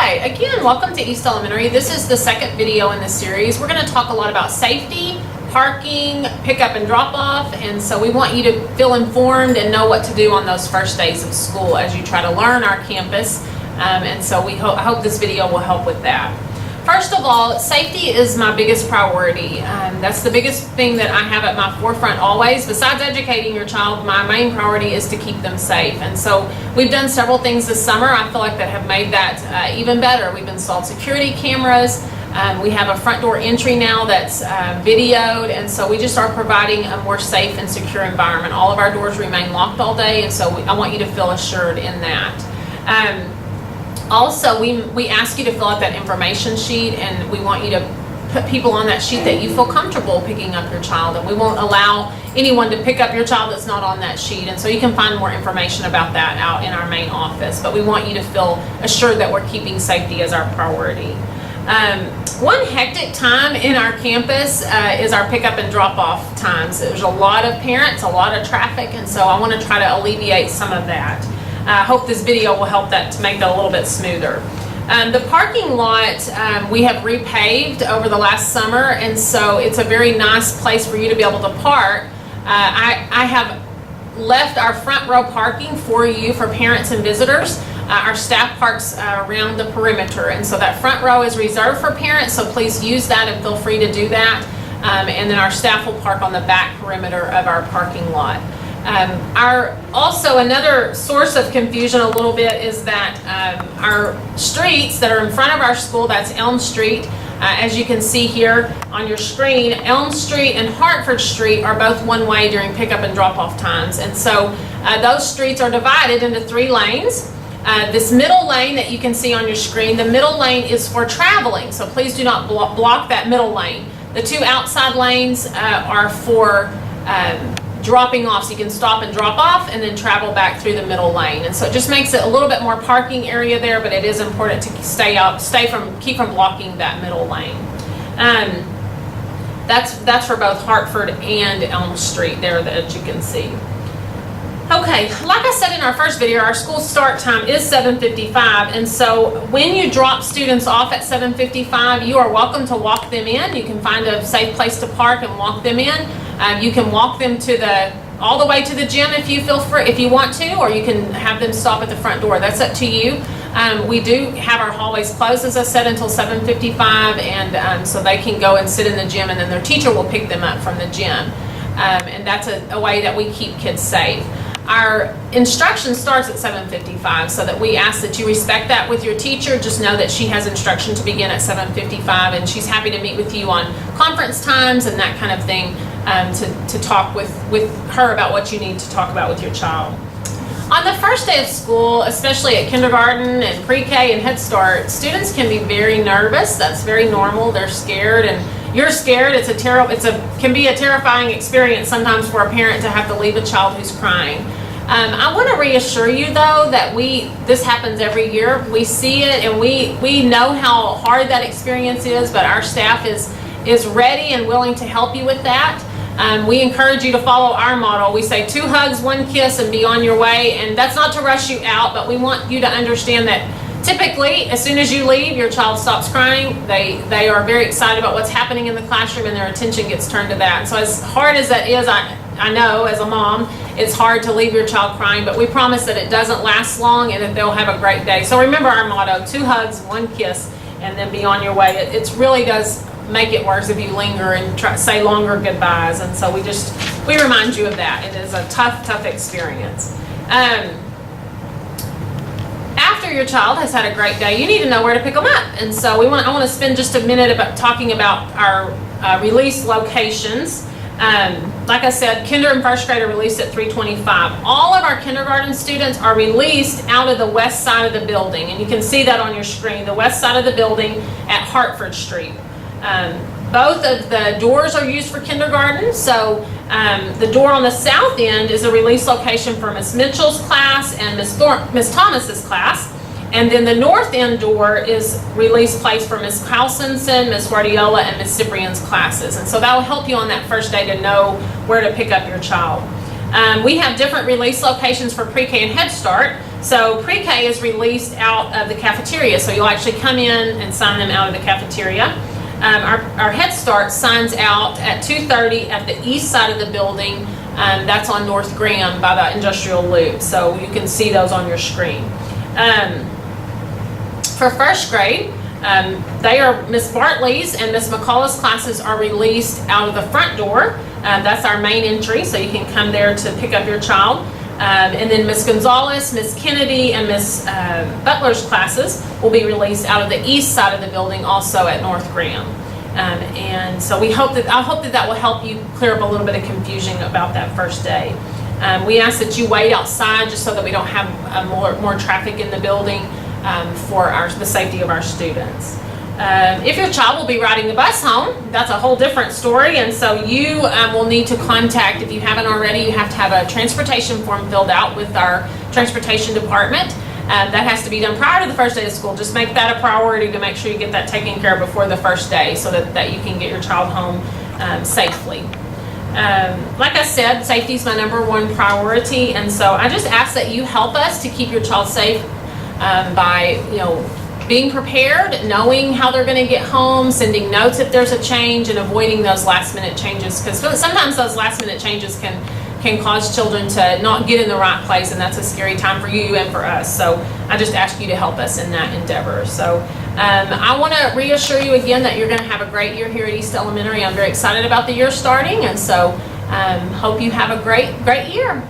Hi, again, welcome to East Elementary. This is the second video in the series. We're going to talk a lot about safety, parking, pickup and drop off, and so we want you to feel informed and know what to do on those first days of school as you try to learn our campus, and so I hope this video will help with that. First of all, safety is my biggest priority. That's the biggest thing that I have at my forefront always. Besides educating your child, my main priority is to keep them safe. And so we've done several things this summer, I feel like, that have made that even better. We've installed security cameras. We have a front door entry now that's videoed, and so we just are providing a more safe and secure environment. All of our doors remain locked all day, and so I want you to feel assured in that. Also, we ask you to fill out that information sheet, and we want you to put people on that sheet that you feel comfortable picking up your child, and we won't allow anyone to pick up your child that's not on that sheet. And so you can find more information about that out in our main office, but we want you to feel assured that we're keeping safety as our priority. One hectic time in our campus is our pickup and drop off times. There's a lot of parents, a lot of traffic, and so I want to try to alleviate some of that. I hope this video will help that to make that a little bit smoother. The parking lot we have repaved over the last summer, and so it's a very nice place for you to be able to park. I have left our front row parking for you for parents and visitors. Our staff parks around the perimeter, and so that front row is reserved for parents, so please use that and feel free to do that. And then our staff will park on the back perimeter of our parking lot. Also, another source of confusion a little bit is that our streets that are in front of our school, that's Elm Street, as you can see here on your screen, Elm Street and Hartford Street are both one way during pickup and drop off times, and so those streets are divided into 3 lanes. This middle lane that you can see on your screen, the middle lane is for traveling, so please do not block that middle lane. The 2 outside lanes are for dropping off, so you can stop and drop off and then travel back through the middle lane. And so it just makes it a little bit more parking area there, but it is important to keep from blocking that middle lane. That's for both Hartford and Elm Street there that you can see. Okay, like I said in our first video, our school start time is 7:55, and so when you drop students off at 7:55, you are welcome to walk them in. You can find a safe place to park and walk them in. You can walk them all the way to the gym if you feel free, if you want to, or you can have them stop at the front door. That's up to you. We do have our hallways closed, as I said, until 7:55, and so they can go and sit in the gym, and then their teacher will pick them up from the gym. And that's a way that we keep kids safe. Our instruction starts at 7:55, so that we ask that you respect that with your teacher. Just know that she has instruction to begin at 7:55, and she's happy to meet with you on conference times and that kind of thing, to talk with her about what you need to talk about with your child. On the first day of school, especially at kindergarten and pre-K and Head Start, students can be very nervous. That's very normal. They're scared, and you're scared. Can be a terrifying experience sometimes for a parent to have to leave a child who's crying. I want to reassure you, though, that this happens every year. We see it, and we know how hard that experience is, but our staff is ready and willing to help you with that. We encourage you to follow our model. We say 2 hugs, 1 kiss, and be on your way. And that's not to rush you out, but we want you to understand that typically, as soon as you leave, your child stops crying. They are very excited about what's happening in the classroom, and their attention gets turned to that. And so as hard as that is, I know as a mom, it's hard to leave your child crying, but we promise that it doesn't last long and that they'll have a great day. So remember our motto, 2 hugs, 1 kiss, and then be on your way. It really does make it worse if you linger and say longer goodbyes, and so we remind you of that. It is a tough experience. After your child has had a great day, you need to know where to pick them up, and so I want to spend just a minute talking about our release locations. Like I said, kinder and first grade are released at 3:25. All of our kindergarten students are released out of the west side of the building, and you can see that on your screen, the west side of the building at Hartford Street. Both of the doors are used for kindergarten, so the door on the south end is a release location for Miss Mitchell's class and Miss Thomas's class, and then the north end door is release place for Miss Carlsonson, Miss Guardiola, and Miss Cyprian's classes, and so that will help you on that first day to know where to pick up your child. We have different release locations for pre-K and Head Start. So pre-K is released out of the cafeteria, so you'll actually come in and sign them out of the cafeteria. Our Head Start signs out at 2:30 at the east side of the building. That's on North Graham by the industrial loop, so you can see those on your screen. For first grade, they are Miss Bartley's and Miss McCullough's classes are released out of the front door. That's our main entry, so you can come there to pick up your child. And then Miss Gonzalez, Miss Kennedy, and Miss Butler's classes will be released out of the east side of the building, also at North Graham. And so I hope that will help you clear up a little bit of confusion about that first day. We ask that you wait outside just so that we don't have more traffic in the building for the safety of our students. If your child will be riding the bus home, that's a whole different story, and so you will need to contact, if you haven't already, you have to have a transportation form filled out with our transportation department. That has to be done prior to the first day of school. Just make that a priority to make sure you get that taken care of before the first day so that you can get your child home safely. Like I said, safety is my #1 priority, and so I just ask that you help us to keep your child safe by, being prepared, knowing how they're going to get home, sending notes if there's a change, and avoiding those last-minute changes, because sometimes those last-minute changes can cause children to not get in the right place, and that's a scary time for you and for us. So I just ask you to help us in that endeavor. So I want to reassure you again that you're going to have a great year here at East Elementary. I'm very excited about the year starting, and so hope you have a great year.